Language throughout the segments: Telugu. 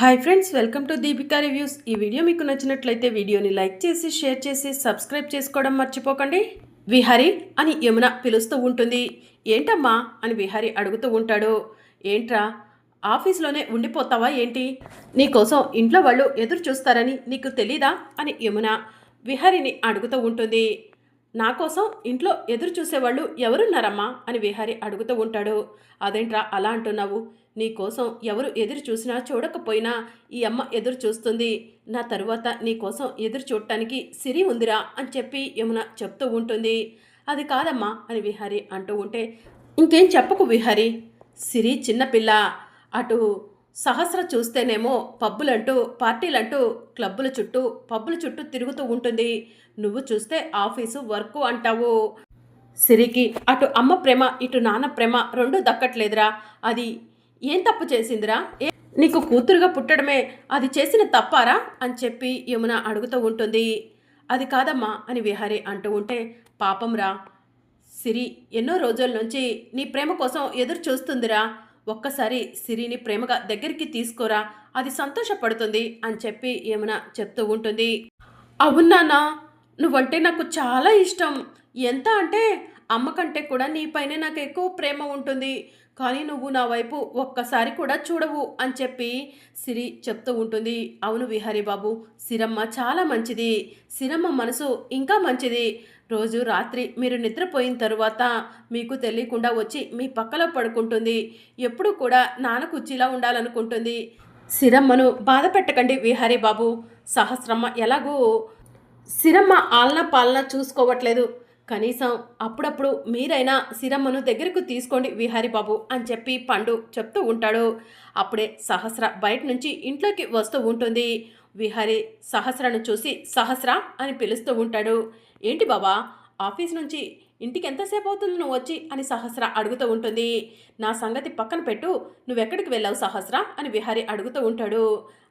Hi friends, welcome to Deepika reviews. ఈ వీడియో మీకు నచ్చినట్లయితే వీడియోని లైక్ చేసి షేర్ చేసి సబ్స్క్రైబ్ చేసుకోవడం మర్చిపోకండి. విహారి అని యమున పిలుస్తూ ఉంటుంది. ఏంటమ్మా అని విహారి అడుగుతూ ఉంటాడు. ఏంట్రా, ఆఫీస్లోనే ఉండిపోతావా ఏంటి? నీకోసం ఇంట్లో వాళ్ళు ఎదురు చూస్తారని నీకు తెలీదా అని యమున విహారిని అడుగుతూ ఉంటుంది. నా కోసం ఇంట్లో ఎదురు చూసేవాళ్ళు ఎవరున్నారమ్మా అని విహారి అడుగుతూ ఉంటాడు. అదేంట్రా అలా అంటున్నావు? నీ కోసం ఎవరు ఎదురు చూసినా చూడకపోయినా ఈ అమ్మ ఎదురు చూస్తుంది. నా తరువాత నీ కోసం ఎదురు చూడటానికి సిరి ఉందిరా అని చెప్పి యమున చెప్తూ ఉంటుంది. అది కాదమ్మా అని విహారి అంటూ ఉంటే, ఇంకేం చెప్పకు విహారి, సిరి చిన్నపిల్ల. అటు సహస్ర చూస్తేనేమో పబ్బులంటూ పార్టీలంటూ పబ్బుల చుట్టూ తిరుగుతూ ఉంటుంది. నువ్వు చూస్తే ఆఫీసు వర్క్ అంటావు. సిరికి అటు అమ్మ ప్రేమ ఇటు నాన్న ప్రేమ రెండూ దక్కట్లేదురా. అది ఏం తప్పు చేసిందిరా? నీకు కూతురుగా పుట్టడమే అది చేసిన తప్పారా అని చెప్పి యమున అడుగుతూ ఉంటుంది. అది కాదమ్మా అని విహారి అంటూ ఉంటే, పాపంరా, సిరి ఎన్నో రోజుల నుంచి నీ ప్రేమ కోసం ఎదురు చూస్తుందిరా. ఒక్కసారి సిరిని ప్రేమగా దగ్గరికి తీసుకోరా, అది సంతోషపడుతుంది అని చెప్పి యమున చెప్తూ ఉంటుంది. అవునానా, నువ్వంటే నాకు చాలా ఇష్టం. ఎంత అంటే అమ్మ కంటే కూడా నీపైనే నాకు ఎక్కువ ప్రేమ ఉంటుంది. కానీ నువ్వు నా వైపు ఒక్కసారి కూడా చూడవు అని చెప్పి సిరి చెప్తూ ఉంటుంది. అవును విహారీ బాబు, సిరమ్మ చాలా మంచిది. సిరమ్మ మనసు ఇంకా మంచిది. రోజు రాత్రి మీరు నిద్రపోయిన తరువాత మీకు తెలియకుండా వచ్చి మీ పక్కలో పడుకుంటుంది. ఎప్పుడు కూడా నాన్న కుర్చీలా ఉండాలనుకుంటుంది. సిరమ్మను బాధ పెట్టకండి విహారీ బాబు. సహస్రమ్మ ఎలాగూ సిరమ్మ ఆలన పాలన చూసుకోవట్లేదు. కనీసం అప్పుడప్పుడు మీరైనా సిరమ్మను దగ్గరకు తీసుకోండి విహారీ బాబు అని చెప్పి పండు చెప్తూ ఉంటాడు. అప్పుడే సహస్ర బయట నుంచి ఇంట్లోకి వస్తూ ఉంటుంది. విహారీ సహస్రను చూసి సహస్ర అని పిలుస్తూ ఉంటాడు. ఏంటి బాబా, ఆఫీస్ నుంచి ఇంటికి ఎంతసేపు అవుతుంది నువ్వు వచ్చి అని సహస్ర అడుగుతూ ఉంటుంది. నా సంగతి పక్కన పెట్టు, నువ్వెక్కడికి వెళ్ళావు సహస్ర అని విహారీ అడుగుతూ ఉంటాడు.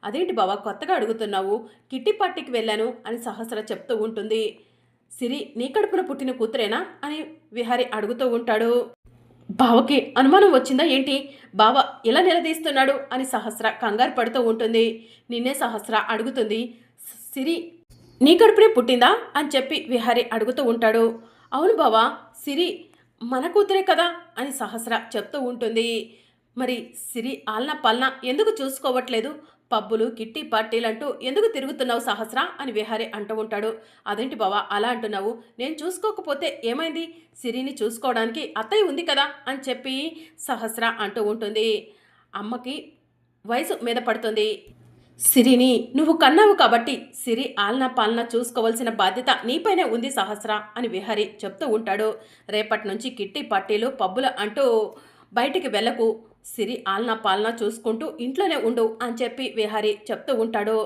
అదేంటి బాబా కొత్తగా అడుగుతున్నావు? కిట్టి పార్టీకి వెళ్ళాను అని సహస్ర చెప్తూ ఉంటుంది. సిరి నీ కడుపున పుట్టిన కూతురేనా అని విహారీ అడుగుతూ ఉంటాడు. బావకి అనుమానం వచ్చిందా ఏంటి? బావ ఇలా నిలదీస్తున్నాడు అని సహస్ర కంగారు పడుతూ ఉంటుంది. నిన్నే సహస్ర అడుగుతుంది. సిరి నీ కడుపునే పుట్టిందా అని చెప్పి విహారీ అడుగుతూ ఉంటాడు. అవును బావా, సిరి మన కూతురే కదా అని సహస్ర చెప్తూ ఉంటుంది. మరి సిరి ఆలన పాలన ఎందుకు చూసుకోవట్లేదు? పబ్బులు కిట్టి పార్టీలంటూ ఎందుకు తిరుగుతున్నావు సహస్ర అని విహారీ అంటూ ఉంటాడు. అదేంటి బావా అలా అంటున్నావు? నేను చూసుకోకపోతే ఏమైంది? సిరిని చూసుకోవడానికి అత్తయ్య ఉంది కదా అని చెప్పి సహస్ర అంటూ ఉంటుంది. అమ్మకి వయసు మీద పడుతుంది. సిరిని నువ్వు కన్నావు కాబట్టి సిరి ఆలన పాలన చూసుకోవాల్సిన బాధ్యత నీపైనే ఉంది సహస్ర అని విహారీ చెప్తూ ఉంటాడు. రేపటి నుంచి కిట్టి పట్టీలు పబ్బులు అంటూ బయటికి వెళ్ళకు, సిరి ఆలన పాలన చూసుకుంటూ ఇంట్లోనే ఉండు అని చెప్పి విహారీ చెప్తూ ఉంటాడు.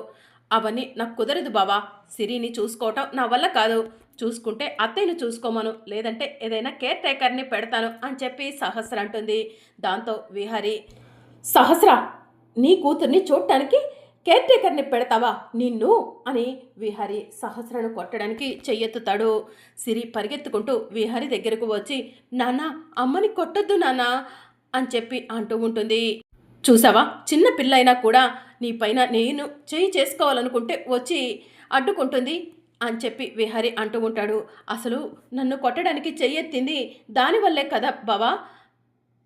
అవన్నీ నాకు కుదరదు బాబా, సిరిని చూసుకోవటం నా వల్ల కాదు. చూసుకుంటే అత్తయ్యను చూసుకోమను, లేదంటే ఏదైనా కేర్ టేకర్ని పెడతాను అని చెప్పి సహస్ర అంటుంది. దాంతో విహారీ, సహస్ర నీ కూతుర్ని చూడటానికి కేర్ టేకర్ని పెడతావా నిన్ను అని విహారీ సహస్రను కొట్టడానికి చెయ్యెత్తుతాడు. సిరి పరిగెత్తుకుంటూ విహారీ దగ్గరకు వచ్చి, నాన్న అమ్మని కొట్టొద్దు నాన్న అని చెప్పి అంటూ ఉంటుంది. చూసావా, చిన్న పిల్లైనా కూడా నీ పైన నేను చేయి చేసుకోవాలనుకుంటే వచ్చి అడ్డుకుంటుంది అని చెప్పి విహారీ అంటూ ఉంటాడు. అసలు నన్ను కొట్టడానికి చెయ్యెత్తింది దానివల్లే కదా బావా,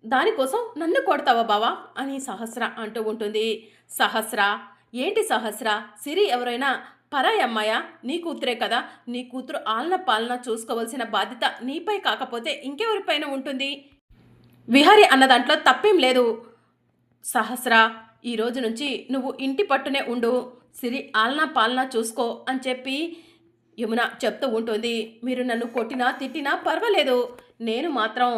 దానికోసం నన్ను కొడతావా బావా అని సహస్ర అంటూ ఉంటుంది. సహస్ర ఏంటి సహస్ర, సిరి ఎవరైనా పరాయి అమ్మాయా? నీ కూతురే కదా. నీ కూతురు ఆలన పాలన చూసుకోవాల్సిన బాధ్యత నీపై కాకపోతే ఇంకెవరిపైన ఉంటుంది? విహారీ అన్న దాంట్లో తప్పేం లేదు. సహస్ర ఈ రోజు నుంచి నువ్వు ఇంటి పట్టునే ఉండు, సిరి ఆలన పాలన చూసుకో అని చెప్పి యమున చెప్తూ ఉంటుంది. మీరు నన్ను కొట్టినా తిట్టినా పర్వాలేదు, నేను మాత్రం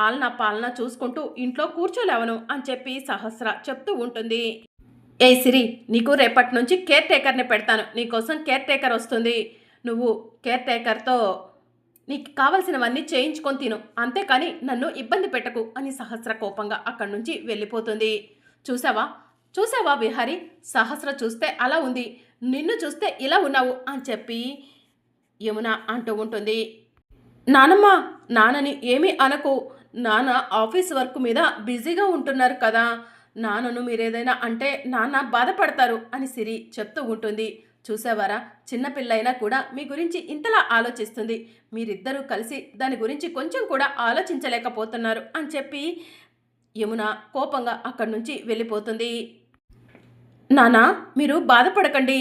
ఆలన పాలన చూసుకుంటూ ఇంట్లో కూర్చోలేవను అని చెప్పి సహస్ర చెప్తూ ఉంటుంది. ఏ సిరి, నీకు రేపటి నుంచి కేర్ టేకర్ని పెడతాను. నీకోసం కేర్ టేకర్ వస్తుంది. నువ్వు కేర్ టేకర్తో నీకు కావలసినవన్నీ చేయించుకొని తిను, అంతేకాని నన్ను ఇబ్బంది పెట్టకు అని సహస్ర కోపంగా అక్కడి నుంచి వెళ్ళిపోతుంది. చూసావా చూసావా విహారీ, సహస్ర చూస్తే అలా ఉంది, నిన్ను చూస్తే ఇలా ఉన్నావు అని చెప్పి యమున అంటూ ఉంటుంది. నానమ్మ, నాన్నని ఏమీ అనకు. నాన్న ఆఫీస్ వర్క్ మీద బిజీగా ఉంటున్నారు కదా, నాన్నను మీరేదైనా అంటే నాన్న బాధపడతారు అని సిరి చెప్తూ ఉంటుంది. చూసావారా, చిన్నపిల్లైనా కూడా మీ గురించి ఇంతలా ఆలోచిస్తుంది. మీరిద్దరూ కలిసి దాని గురించి కొంచెం కూడా ఆలోచించలేకపోతున్నారు అని చెప్పి యమున కోపంగా అక్కడి నుంచి వెళ్ళిపోతుంది. నానా, మీరు బాధపడకండి.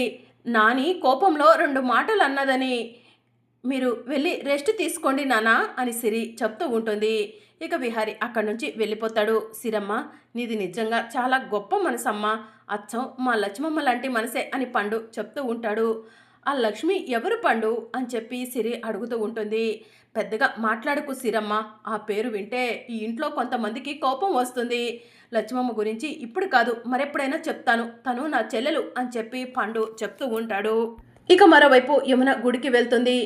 నాని కోపంలో 2 మాటలు అన్నదని మీరు వెళ్ళి రెస్ట్ తీసుకోండి నానా అని సిరి చెప్తూ ఉంటుంది. ఇక విహారి అక్కడి నుంచి వెళ్ళిపోతాడు. సిరమ్మ, నీది నిజంగా చాలా గొప్ప మనసమ్మా. అచ్చం మా లక్ష్మమ్మ లాంటి మనసే అని పండు చెప్తూ ఉంటాడు. ఆ లక్ష్మి ఎవరు పండు అని చెప్పి సిరి అడుగుతూ ఉంటుంది. పెద్దగా మాట్లాడకు సిరమ్మ, ఆ పేరు వింటే ఈ ఇంట్లో కొంతమందికి కోపం వస్తుంది. లక్ష్మమ్మ గురించి ఇప్పుడు కాదు మరెప్పుడైనా చెప్తాను, తను నా చెల్లెలు అని చెప్పి పండు చెప్తూ ఉంటాడు. ఇక మరోవైపు యమున గుడికి వెళ్తుంది.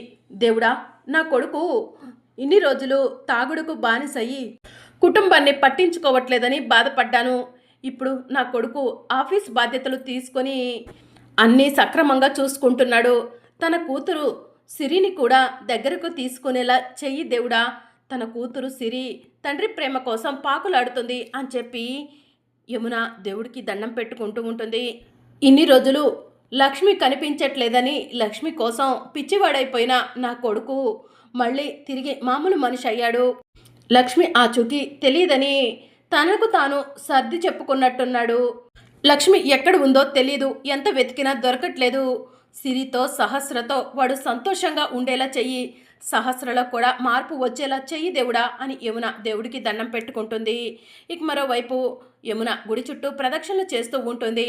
దేవుడా, నా కొడుకు ఇన్ని రోజులు తాగుడుకు బానిసయ్యి కుటుంబాన్ని పట్టించుకోవట్లేదని బాధపడ్డాను. ఇప్పుడు నా కొడుకు ఆఫీస్ బాధ్యతలు తీసుకొని అన్నీ సక్రమంగా చూసుకుంటున్నాడు. తన కూతురు సిరిని కూడా దగ్గరకు తీసుకునేలా చెయ్యి దేవుడా. తన కూతురు సిరి తండ్రి ప్రేమ కోసం పాకులాడుతుంది అని చెప్పి యమున దేవుడికి దండం పెట్టుకుంటూ ఉంటుంది. ఇన్ని రోజులు లక్ష్మి కనిపించట్లేదని లక్ష్మి కోసం పిచ్చివాడైపోయిన నా కొడుకు మళ్ళీ తిరిగి మామూలు మనిషి అయ్యాడు. లక్ష్మి ఆచూకీ తెలియదని తనకు తాను సర్ది చెప్పుకున్నట్టున్నాడు. లక్ష్మి ఎక్కడ ఉందో తెలీదు, ఎంత వెతికినా దొరకట్లేదు. సిరితో సహస్రతో వాడు సంతోషంగా ఉండేలా చెయ్యి, సహస్రలో కూడా మార్పు వచ్చేలా చెయ్యి దేవుడా అని యమున దేవుడికి దండం పెట్టుకుంటుంది. ఇక మరోవైపు యమున గుడి చుట్టూ ప్రదక్షిణలు చేస్తూ ఉంటుంది.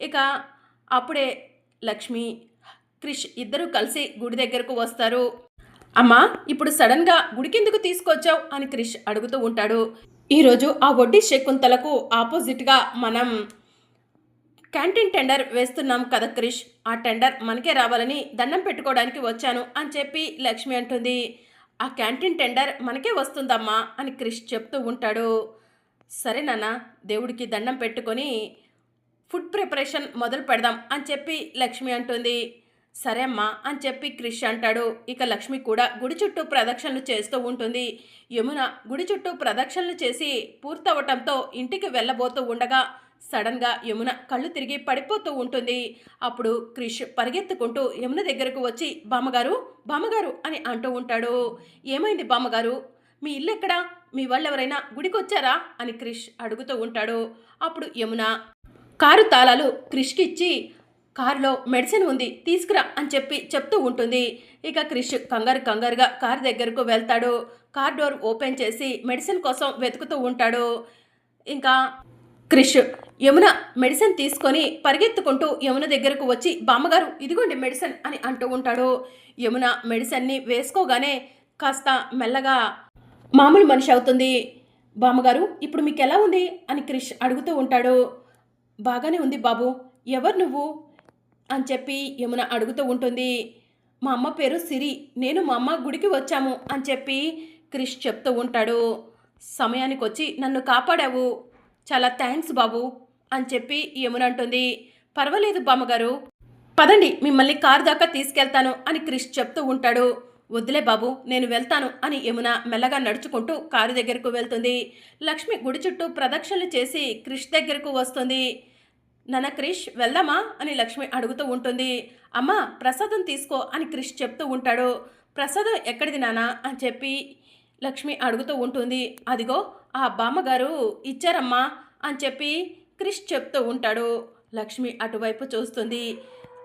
ఇక అప్పుడే లక్ష్మి, క్రిష్ ఇద్దరూ కలిసి గుడి దగ్గరకు వస్తారు. అమ్మా, ఇప్పుడు సడన్గా గుడికెందుకు తీసుకొచ్చావు అని క్రిష్ అడుగుతూ ఉంటాడు. ఈరోజు ఆ వడ్డీ శకుంతలకు ఆపోజిట్గా మనం క్యాంటీన్ టెండర్ వేస్తున్నాం కదా క్రిష్, ఆ టెండర్ మనకే రావాలని దండం పెట్టుకోవడానికి వచ్చాను అని చెప్పి లక్ష్మి అంటుంది. ఆ క్యాంటీన్ టెండర్ మనకే వస్తుందమ్మా అని క్రిష్ చెప్తూ ఉంటాడు. సరే నాన్న, దేవుడికి దండం పెట్టుకొని ఫుడ్ ప్రిపరేషన్ మొదలు పెడదాం అని చెప్పి లక్ష్మి అంటుంది. సరే అమ్మా అని చెప్పి క్రిష్ అంటాడు. ఇక లక్ష్మి కూడా గుడి చుట్టూ ప్రదక్షిణలు చేస్తూ ఉంటుంది. యమున గుడి చుట్టూ ప్రదక్షిణలు చేసి పూర్తవటంతో ఇంటికి వెళ్ళబోతూ ఉండగా సడన్గా యమున కళ్ళు తిరిగి పడిపోతూ ఉంటుంది. అప్పుడు క్రిష్ పరిగెత్తుకుంటూ యమున దగ్గరకు వచ్చి బామ్మగారు బామ్మగారు అని అంటూ ఉంటాడు. ఏమైంది బామ్మగారు, మీ ఇల్లు ఎక్కడా, మీ వాళ్ళు ఎవరైనా గుడికి వచ్చారా అని క్రిష్ అడుగుతూ ఉంటాడు. అప్పుడు యమున కారు తాళాలు క్రిష్కి ఇచ్చి కారులో మెడిసిన్ ఉంది తీసుకురా అని చెప్పి చెప్తూ ఉంటుంది. ఇక క్రిష్ కంగారుగా కారు దగ్గరకు వెళ్తాడు. కార్ డోర్ ఓపెన్ చేసి మెడిసిన్ కోసం వెతుకుతూ ఉంటాడు. ఇంకా క్రిష్ యమున మెడిసిన్ తీసుకొని పరిగెత్తుకుంటూ యమున దగ్గరకు వచ్చి బామ్మగారు ఇదిగోండి మెడిసిన్ అని అంటూ ఉంటాడు. యమున మెడిసిన్ని వేసుకోగానే కాస్త మెల్లగా మామూలు మనిషి అవుతుంది. బామ్మగారు ఇప్పుడు మీకు ఎలా ఉంది అని క్రిష్ అడుగుతూ ఉంటాడు. బాగానే ఉంది బాబు, ఎవరు నువ్వు అని చెప్పి యమున అడుగుతూ ఉంటుంది. మా అమ్మ పేరు సిరి, నేను మా అమ్మ గుడికి వచ్చాము అని చెప్పి క్రిష్ చెప్తూ ఉంటాడు. సమయానికి వచ్చి నన్ను కాపాడావు, చాలా థ్యాంక్స్ బాబు అని చెప్పి యమున అంటుంది. పర్వాలేదు బామ్మగారు, పదండి మిమ్మల్ని కారు దాకా తీసుకెళ్తాను అని క్రిష్ చెప్తూ ఉంటాడు. వద్దులే బాబు, నేను వెళ్తాను అని యమున మెల్లగా నడుచుకుంటూ కారు దగ్గరకు వెళ్తుంది. లక్ష్మి గుడి చుట్టూ ప్రదక్షిణలు చేసి క్రిష్ దగ్గరకు వస్తుంది. నాన్న క్రిష్ వెళ్దామా అని లక్ష్మి అడుగుతూ ఉంటుంది. అమ్మా ప్రసాదం తీసుకో అని క్రిష్ చెప్తూ ఉంటాడు. ప్రసాదం ఎక్కడిది నాన్న అని చెప్పి లక్ష్మి అడుగుతూ ఉంటుంది. అదిగో ఆ బామ్మగారు ఇచ్చారమ్మా అని చెప్పి క్రిష్ చెప్తూ ఉంటాడు. లక్ష్మి అటువైపు చూస్తుంది.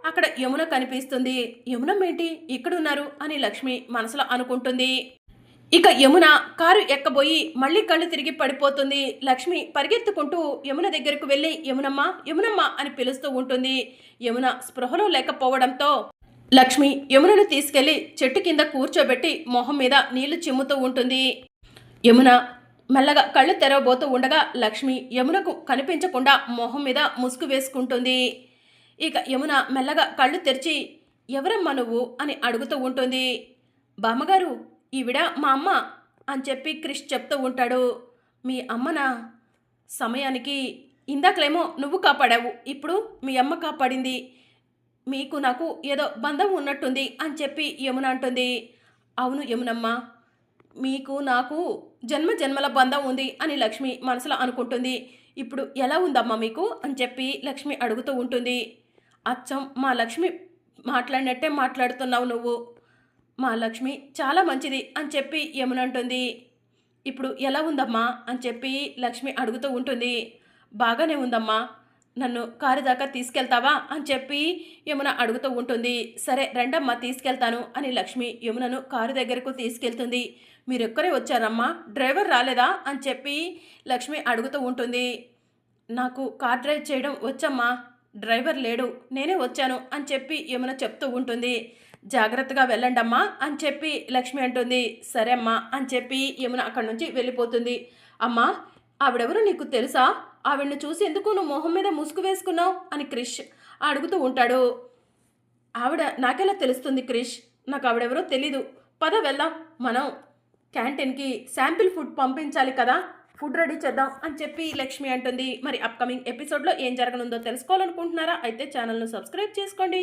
అక్కడ యమున కనిపిస్తుంది. యమునమ్మేంటి ఇక్కడున్నారు అని లక్ష్మి మనసులో అనుకుంటుంది. ఇక యమున కారు ఎక్కబోయి మళ్ళీ కళ్ళు తిరిగి పడిపోతుంది. లక్ష్మి పరిగెత్తుకుంటూ యమున దగ్గరకు వెళ్ళి యమునమ్మ అని పిలుస్తూ ఉంటుంది. యమున స్పృహలో లేకపోవడంతో లక్ష్మి యమునను తీసుకెళ్లి చెట్టు కింద కూర్చోబెట్టి మొహం మీద నీళ్లు చిమ్ముతూ ఉంటుంది. యమున మెల్లగా కళ్ళు తెరవబోతూ ఉండగా లక్ష్మి యమునకు కనిపించకుండా మొహం మీద ముసుగు వేసుకుంటుంది. ఇక యమున మెల్లగా కళ్ళు తెరిచి ఎవరమ్మా నువ్వు అని అడుగుతూ ఉంటుంది. బామ్మగారు, ఈవిడ మా అమ్మ అని చెప్పి క్రిష్ చెప్తూ ఉంటాడు. మీ అమ్మనా, సమయానికి ఇందాకలేమో నువ్వు కాపాడావు, ఇప్పుడు మీ అమ్మ కాపాడింది, మీకు నాకు ఏదో బంధం ఉన్నట్టుంది అని చెప్పి యమున అంటుంది. అవును యమునమ్మ, మీకు నాకు జన్మ జన్మల బంధం ఉంది అని లక్ష్మి మనసులో అనుకుంటుంది. ఇప్పుడు ఎలా ఉందమ్మా మీకు అని చెప్పి లక్ష్మి అడుగుతూ ఉంటుంది. అచ్చం మా లక్ష్మి మాట్లాడినట్టే మాట్లాడుతున్నావు నువ్వు. మా లక్ష్మి చాలా మంచిది అని చెప్పి యమున అంటుంది. ఇప్పుడు ఎలా ఉందమ్మా అని చెప్పి లక్ష్మి అడుగుతూ ఉంటుంది. బాగానే ఉందమ్మా, నన్ను కారు దాకా తీసుకెళ్తావా అని చెప్పి యమున అడుగుతూ ఉంటుంది. సరే రండమ్మా తీసుకెళ్తాను అని లక్ష్మి యమునను కారు దగ్గరకు తీసుకెళ్తుంది. మీరెక్కరే వచ్చారమ్మా, డ్రైవర్ రాలేదా అని చెప్పి లక్ష్మి అడుగుతూ ఉంటుంది. నాకు కార్ డ్రైవ్ చేయడం వచ్చమ్మా, డ్రైవర్ లేడు, నేనే వచ్చాను అని చెప్పి యమున చెప్తూ ఉంటుంది. జాగ్రత్తగా వెళ్ళండమ్మా అని చెప్పి లక్ష్మి అంటుంది. సరే అమ్మా అని చెప్పి యమున అక్కడి నుంచి వెళ్ళిపోతుంది. అమ్మా, ఆవిడెవరో నీకు తెలుసా? ఆవిడని చూసి ఎందుకు నువ్వు మొహం మీద ముసుగు వేసుకున్నావు అని క్రిష్ అడుగుతూ ఉంటాడు. ఆవిడ నాకెలా తెలుస్తుంది క్రిష్, నాకు ఆవిడెవరో తెలీదు. పద వెళ్దాం, మనం క్యాంటీన్కి శాంపిల్ ఫుడ్ పంపించాలి కదా, ఫుడ్ రెడీ చేద్దాం అని చెప్పి లక్ష్మి అంటుంది. మరి అప్కమింగ్ ఎపిసోడ్లో ఏం జరగనుందో తెలుసుకోవాలనుకుంటున్నారా? అయితే ఛానల్ను సబ్స్క్రైబ్ చేసుకోండి.